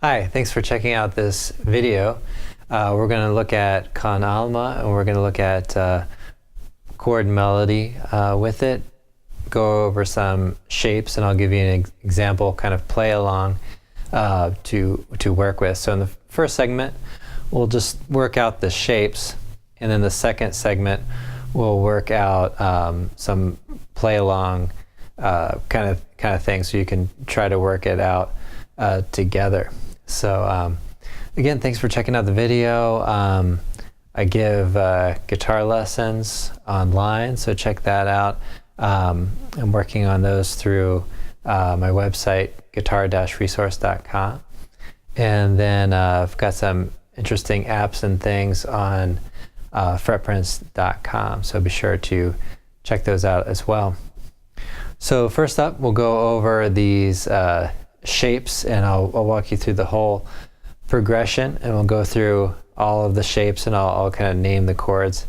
Hi, thanks for checking out this video. We're going to look at con Alma, and we're going to look at chord melody with it, go over some shapes, and I'll give you an example kind of play along to work with. So in the first segment, we'll just work out the shapes, and then the second segment, we'll work out some play along kind of thing, so you can try to work it out together. So again, thanks for checking out the video. I give guitar lessons online, so check that out. I'm working on those through my website, guitar-resource.com. And then I've got some interesting apps and things on Fretprints.com, so be sure to check those out as well. So first up, we'll go over these shapes, and I'll walk you through the whole progression, and we'll go through all of the shapes, and I'll kind of name the chords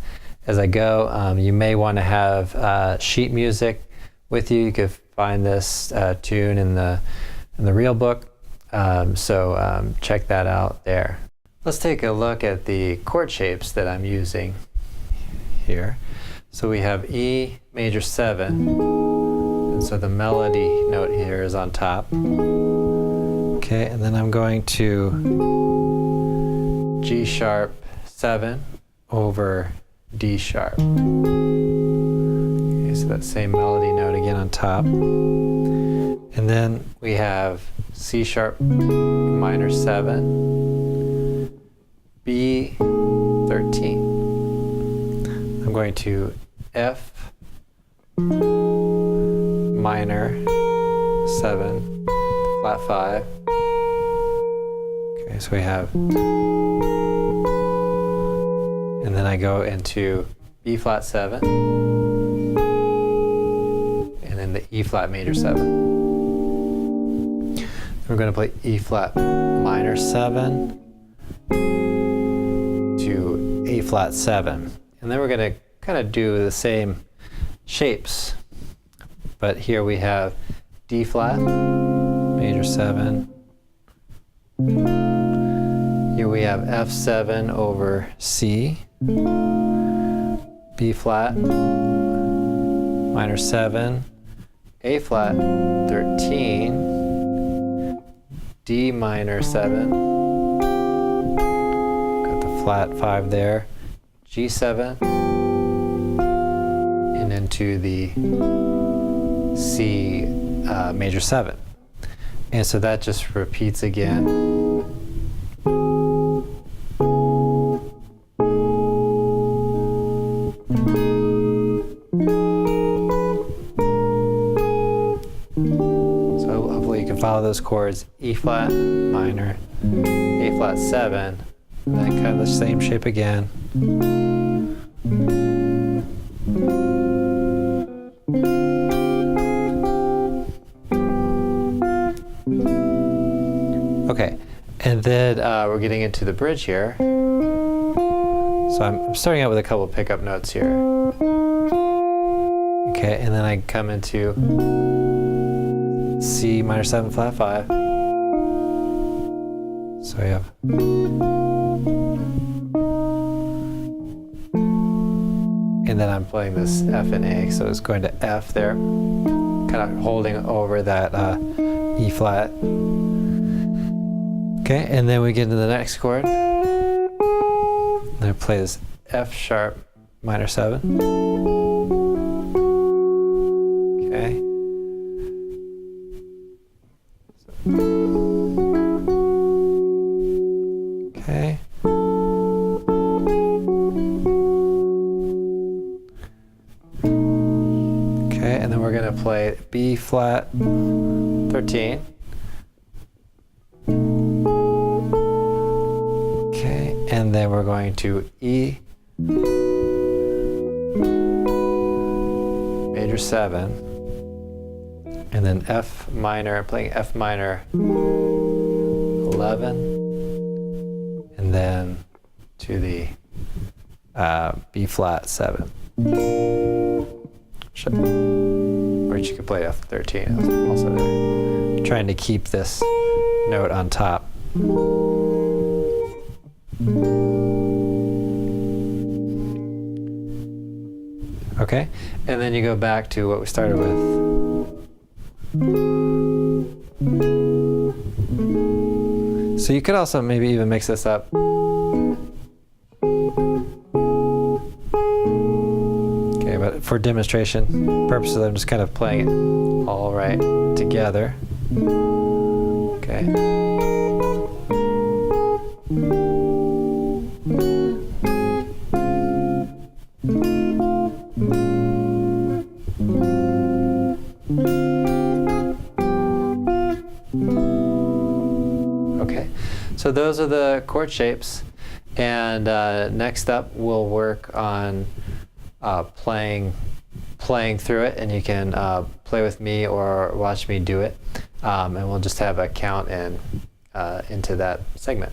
as I go. You may want to have sheet music with you. You could find this tune in the real book, so check that out there. Let's take a look at the chord shapes that I'm using here. So we have E major 7, and so the melody note here is on top. Okay, and then I'm going to G sharp 7 over D sharp. Okay, so that same melody note again on top. And then we have C sharp minor 7, B 13. I'm going to F minor 7, flat 5. Okay, so we have, and then I go into B flat 7, and then the E flat major 7. We're going to play E flat minor 7 to A flat 7, and then we're going to kind of do the same shapes, but here we have D flat major 7. Here we have F7 over C, B flat minor 7, A flat 13, D minor 7, got the flat 5 there, G7, and into the C major 7. And so that just repeats again. So hopefully you can follow those chords: E flat minor, A flat 7, and then kind of the same shape again. Okay, and then we're getting into the bridge here. So I'm starting out with a couple of pickup notes here. Okay, and then I come into C minor 7 flat 5. So we have, and then I'm playing this F and A, so it's going to F there, kind of holding over that E flat. Okay, and then we get into the next chord. And I play this F sharp minor 7. Okay. Okay. Okay, and then we're going to play B flat 13. And then we're going to E major 7, and then F minor, playing F minor 11, and then to the B flat 7. Or you could play F13 also there. Trying to keep this note on top. Okay, and then you go back to what we started with. So you could also maybe even mix this up. Okay, but for demonstration purposes, I'm just kind of playing it all right together. Okay. Okay, so those are the chord shapes, and next up we'll work on playing through it, and you can play with me or watch me do it, and we'll just have a count in into that segment.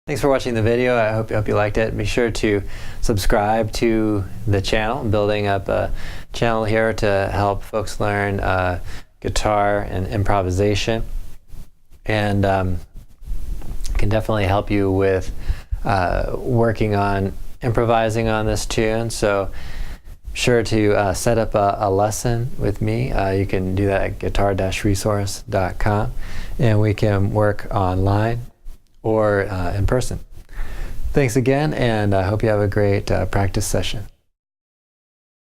Thanks for watching the video. I hope you liked it. Be sure to subscribe to the channel. I'm building up a channel here to help folks learn guitar and improvisation, and can definitely help you with working on improvising on this tune. So sure to set up a lesson with me. You can do that at guitar-resource.com, and we can work online or in person. Thanks again, and I hope you have a great practice session.